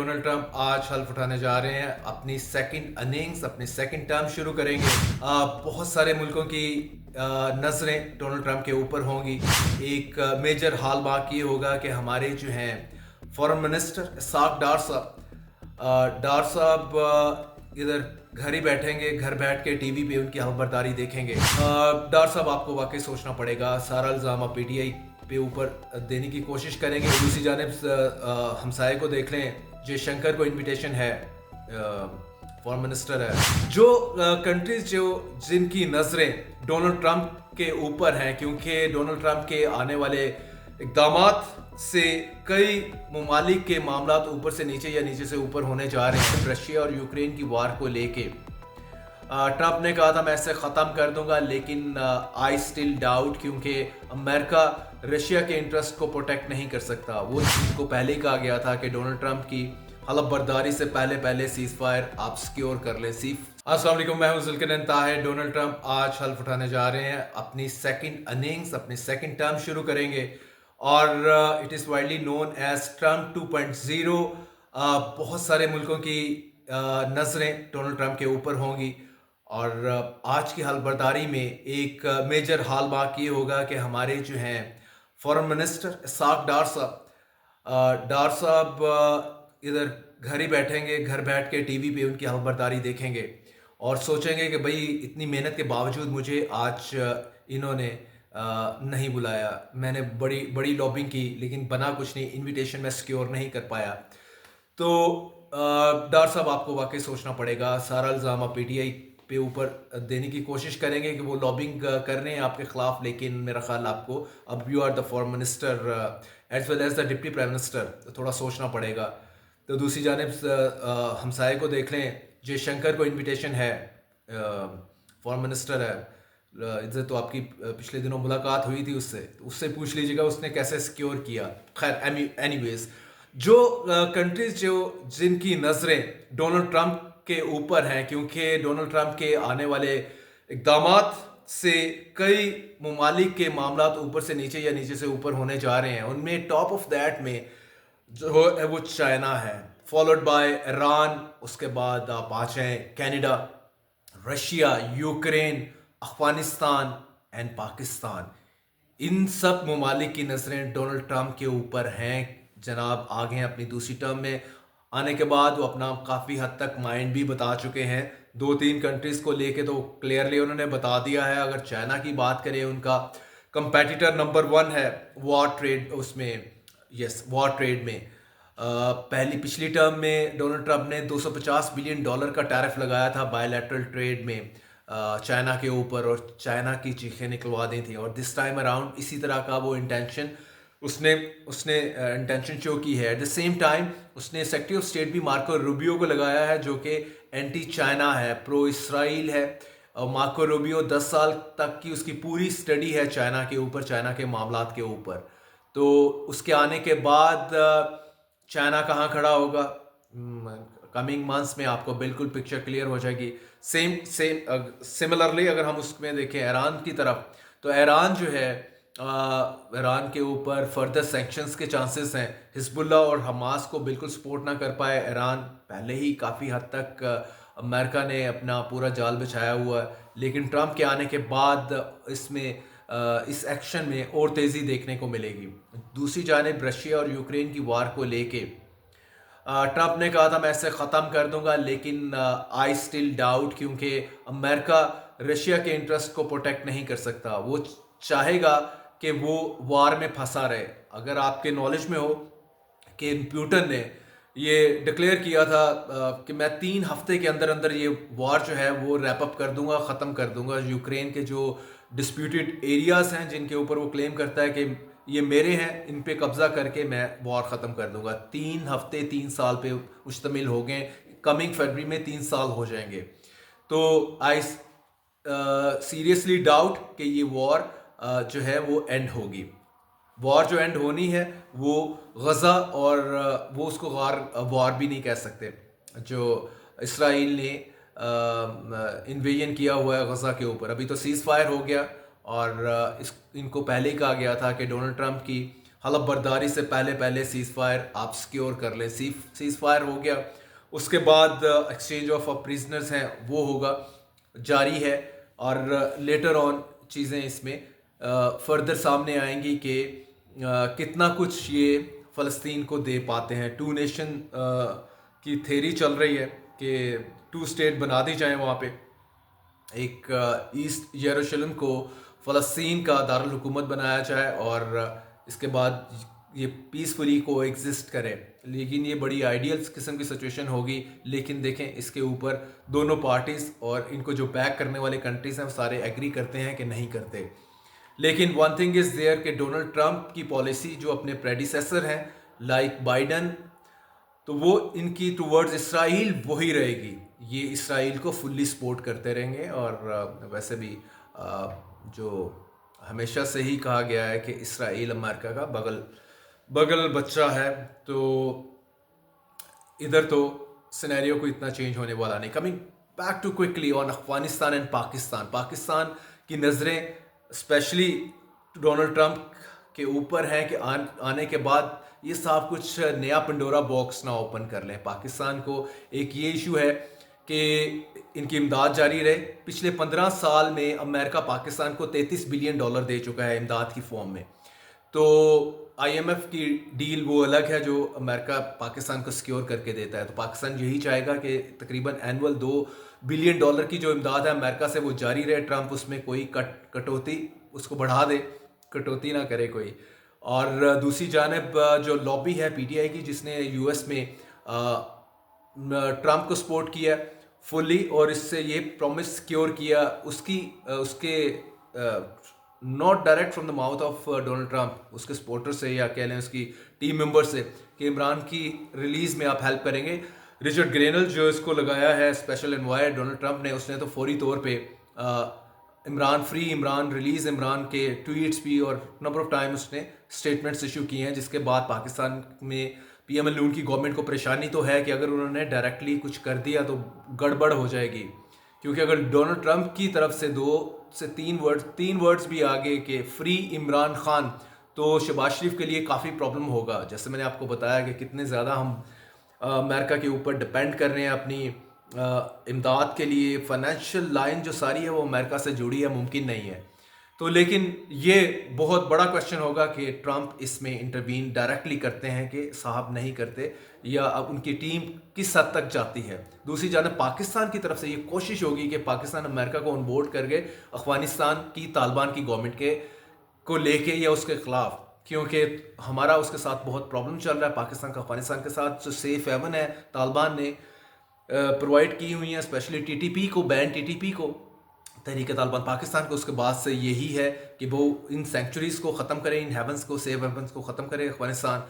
Donald Trump آج حلف اٹھانے جا رہے ہیں، اپنی سیکنڈ اننگز، اپنی سیکنڈ ٹرم شروع کریں گے۔ بہت سارے ملکوں کی نظریں ڈونلڈ ٹرمپ کے اوپر ہوں گی۔ ایک میجر ہال مارک یہ ہوگا کہ ہمارے جو ہیں فارن منسٹر اسحاق ڈار صاحب ادھر گھر ہی بیٹھیں گے، گھر بیٹھ کے ٹی وی پہ ان کی حلف برداری دیکھیں گے۔ ڈار صاحب آپ کو واقعی سوچنا پڑے گا، سارا الزام آپ پی ٹی آئی پہ اوپر دینے کی کوشش کریں گے۔ دوسری جانب ہمسائے کو دیکھ لیں، جے شنکر کو انویٹیشن ہے، فارن منسٹر ہے۔ جو کنٹریز جن کی نظریں ڈونلڈ ٹرمپ کے اوپر ہیں، کیونکہ ڈونلڈ ٹرمپ کے آنے والے اقدامات سے کئی ممالک کے معاملات اوپر سے نیچے یا نیچے سے اوپر ہونے جا رہے ہیں۔ رشیا اور یوکرین کی وار کو لے کے ٹرمپ نے کہا تھا میں اسے ختم کر دوں گا، لیکن آئی اسٹل ڈاؤٹ، کیونکہ امریکہ رشیا کے انٹرسٹ کو پروٹیکٹ نہیں کر سکتا۔ وہ چیز کو پہلے ہی کہا گیا تھا کہ ڈونلڈ ٹرمپ کی حلف برداری سے پہلے سیز فائر آپ سیکیور کر لیں۔ السلام علیکم، میں ہوں ذوالقرنین طاہر۔ ڈونلڈ ٹرمپ آج حلف اٹھانے جا رہے ہیں، اپنی سیکنڈ اننگز، اپنی سیکنڈ ٹرم شروع کریں گے، اور it is widely known as Trump 2.0۔ بہت سارے ملکوں کی نظریں ڈونلڈ ٹرمپ کے اوپر ہوں گی، اور آج کی حلف برداری میں ایک میجر ہال مارک یہ ہوگا کہ ہمارے جو ہیں فارن منسٹر اسحاق ڈار صاحب ادھر گھر ہی بیٹھیں گے، گھر بیٹھ کے ٹی وی پہ ان کی حلف برداری دیکھیں گے اور سوچیں گے کہ بھئی اتنی محنت کے باوجود مجھے آج انہوں نے نہیں بلایا، میں نے بڑی لابنگ کی لیکن بنا کچھ نہیں، انویٹیشن میں سیکیور نہیں کر پایا۔ تو ڈار صاحب آپ کو واقعی سوچنا پڑے گا، سارا الزام آپ پی ٹی آئی پہ اوپر دینے کی کوشش کریں گے کہ وہ لابنگ کر رہے ہیں آپ کے خلاف، لیکن میرا خیال آپ کو اب you are the foreign minister as well as the deputy prime minister, تھوڑا سوچنا پڑے گا۔ تو دوسری جانب ہمسائے کو دیکھ لیں، جے شنکر کو انویٹیشن ہے، فارن منسٹر ہے، ادھر تو آپ کی پچھلے دنوں ملاقات ہوئی تھی اس سے پوچھ لیجیے گا اس نے کیسے سیکیور کیا۔ خیر اینی ویز، جو کنٹریز جن کی نظریں ڈونلڈ ٹرمپ کے اوپر ہیں، کیونکہ ڈونلڈ ٹرمپ کے آنے والے اقدامات سے کئی ممالک کے معاملات اوپر سے نیچے یا نیچے سے اوپر ہونے جا رہے ہیں، ان میں ٹاپ آف دیٹ میں جو ہے وہ چائنا ہے، فالوڈ بائی ایران، اس کے بعد آپ آ جائیں Canada, Russia, Ukraine, Afghanistan and Pakistan. ان سب ممالک کی نظریں ڈونلڈ ٹرمپ کے اوپر ہیں۔ جناب آگے ہیں اپنی دوسری ٹرم میں آنے کے بعد، وہ اپنا کافی حد تک مائنڈ بھی بتا چکے ہیں، 2-3 کنٹریز کو لے کے تو کلیئرلی انہوں نے بتا دیا ہے۔ اگر چائنا کی بات کریں، ان کا کمپیٹیٹر نمبر 1 ہے وار ٹریڈ میں۔ پچھلی ٹرم میں ڈونلڈ ٹرمپ نے $250 بلین کا ٹیرف لگایا تھا بائی لیٹرل ٹریڈ میں چائنا کے اوپر، اور چائنا کی چیخیں نکلوا دی تھیں، اور دس ٹائم اراؤنڈ اسی طرح کا وہ انٹینشن اس نے انٹینشن شو کی ہے۔ ایٹ دا سیم ٹائم اس نے سیکریٹری آف اسٹیٹ بھی مارکو روبیو کو لگایا ہے، جو کہ اینٹی چائنا ہے، پرو اسرائیل ہے۔ مارکو روبیو 10 سال تک کی اس کی پوری اسٹڈی ہے چائنا کے اوپر، چائنا کے معاملات کے اوپر۔ تو اس کے آنے کے بعد چائنا کہاں کھڑا ہوگا، کمنگ منتھس میں آپ کو بالکل پکچر کلیئر ہو جائے گی۔ سملرلی اگر ہم اس میں دیکھیں ایران کی طرف، تو ایران جو ہے، ایران کے اوپر فردر سینکشنز کے چانسز ہیں۔ حزب اللہ اور حماس کو بالکل سپورٹ نہ کر پائے ایران، پہلے ہی کافی حد تک امریکہ نے اپنا پورا جال بچھایا ہوا ہے، لیکن ٹرمپ کے آنے کے بعد اس ایکشن میں اور تیزی دیکھنے کو ملے گی۔ دوسری جانب رشیا اور یوکرین کی وار کو لے کے ٹرمپ نے کہا تھا میں اسے ختم کر دوں گا، لیکن آئی اسٹل ڈاؤٹ، کیونکہ امریکہ رشیا کے انٹرسٹ کو پروٹیکٹ نہیں کر سکتا۔ وہ چاہے گا کہ وہ وار میں پھنسا رہے۔ اگر آپ کے نالج میں ہو کہ پیوٹن نے یہ ڈکلیئر کیا تھا کہ میں 3 ہفتے کے اندر یہ وار جو ہے وہ ریپ اپ کر دوں گا، ختم کر دوں گا۔ یوکرین کے جو ڈسپیوٹڈ ایریاز ہیں جن کے اوپر وہ کلیم کرتا ہے کہ یہ میرے ہیں، ان پہ قبضہ کر کے میں وار ختم کر دوں گا۔ 3 ہفتے 3 سال پہ مشتمل ہو گئے، کمنگ فیبرری میں 3 سال ہو جائیں گے۔ تو آئی سیریسلی ڈاؤٹ کہ یہ وار جو ہے وہ اینڈ ہوگی۔ وار جو اینڈ ہونی ہے وہ غزہ، اور وہ اس کو وار بھی نہیں کہہ سکتے، جو اسرائیل نے انویژن کیا ہوا ہے غزہ کے اوپر۔ ابھی تو سیز فائر ہو گیا، اور ان کو پہلے ہی کہا گیا تھا کہ ڈونلڈ ٹرمپ کی حلف برداری سے پہلے سیز فائر آپ سیکیور کر لیں. سیز فائر ہو گیا, اس کے بعد ایکسچینج آف پریزنرز ہیں وہ ہوگا, جاری ہے. اور لیٹر آن چیزیں اس میں فردر سامنے آئیں گی کہ کتنا کچھ یہ فلسطین کو دے پاتے ہیں. ٹو نیشن کی تھیری چل رہی ہے کہ 2 اسٹیٹ بنا دی جائیں وہاں پہ, ایک ایسٹ یروشلم کو فلسطین کا دارالحکومت بنایا جائے اور اس کے بعد یہ پیسفلی کو ایگزسٹ کرے. لیکن یہ بڑی آئیڈیل قسم کی سچویشن ہوگی. لیکن دیکھیں اس کے اوپر دونوں پارٹیز اور ان کو جو بیک کرنے والے کنٹریز ہیں وہ سارے ایگری کرتے ہیں کہ نہیں کرتے. لیکن ون تھنگ از دیئر کہ ڈونلڈ ٹرمپ کی پالیسی جو اپنے پریڈیسیسر ہیں لائک بائیڈن, تو وہ ان کی ٹورڈز اسرائیل وہی رہے گی. یہ اسرائیل کو فلی سپورٹ کرتے رہیں گے. اور ویسے بھی جو ہمیشہ سے ہی کہا گیا ہے کہ اسرائیل امریکہ کا بغل بچہ ہے, تو ادھر تو سینیریو کو اتنا چینج ہونے والا نہیں. Coming back to quickly on Afghanistan and Pakistan کی نظریں اسپیشلی ڈونلڈ ٹرمپ کے اوپر ہیں کہ آنے کے بعد یہ صاحب کچھ نیا پنڈورا باکس نہ اوپن کر لیں. پاکستان کو ایک یہ ایشو ہے کہ ان کی امداد جاری رہے. پچھلے 15 سال میں امریکہ پاکستان کو $33 بلین دے چکا ہے امداد کی فارم میں. تو IMF کی ڈیل وہ الگ ہے جو امریکہ پاکستان کو سیکیور کر کے دیتا ہے. تو پاکستان یہی چاہے گا کہ تقریباً اینول $2 بلین کی جو امداد ہے امریکہ سے وہ جاری رہے. ٹرمپ اس میں کوئی کٹوتی اس کو بڑھا دے, کٹوتی نہ کرے کوئی. اور دوسری جانب جو لابی ہے PTI کی جس نے US میں ٹرمپ کو سپورٹ کیا فلی اور اس سے یہ پرومس سیکیور کیا اس کے not direct from the mouth of Donald Trump, اس کے سپورٹر سے یا کہہ لیں اس کی ٹیم ممبر سے کہ عمران کی ریلیز میں آپ ہیلپ کریں گے. رچرڈ گرینل جو اس کو لگایا ہے اسپیشل انوائر ڈونلڈ ٹرمپ نے, اس نے تو فوری طور پہ عمران فری, عمران ریلیز, عمران کے ٹویٹس بھی اور نمبر آف ٹائم اس نے اسٹیٹمنٹس ایشو کیے ہیں. جس کے بعد پاکستان میں PM الون کی گورنمنٹ کو پریشانی تو ہے کہ اگر انہوں نے ڈائریکٹلی کچھ کر دیا تو گڑبڑ ہو جائے گی. کیونکہ اگر ڈونلڈ ٹرمپ کی طرف سے 2 سے 3 ورڈز بھی آگے کہ فری عمران خان, تو شہباز شریف کے لیے کافی پرابلم ہوگا. جیسے میں نے آپ کو بتایا کہ کتنے زیادہ ہم امریکہ کے اوپر ڈپینڈ کر رہے ہیں اپنی امداد کے لیے. فائنینشیل لائن جو ساری ہے وہ امریکہ سے جڑی ہے, ممکن نہیں ہے. تو لیکن یہ بہت بڑا کوشچن ہوگا کہ ٹرمپ اس میں انٹروین ڈائریکٹلی کرتے ہیں کہ صاحب نہیں کرتے, یا اب ان کی ٹیم کس حد تک جاتی ہے. دوسری جانب پاکستان کی طرف سے یہ کوشش ہوگی کہ پاکستان امریکہ کو آن بورڈ کر کے افغانستان کی طالبان کی گورنمنٹ کو لے کے یا اس کے خلاف, کیونکہ ہمارا اس کے ساتھ بہت پرابلم چل رہا ہے پاکستان کا افغانستان کے ساتھ. جو سیف ہیون ہے طالبان نے پرووائڈ کی ہوئی ہیں, اسپیشلی TTP کو, بین TTP کو, تحریک طالبان پاکستان کو, اس کے بعد سے یہی ہے کہ وہ ان سینکچوریز کو ختم کرے, ان ہیونس کو, سیف ہیونس کو ختم کرے افغانستان,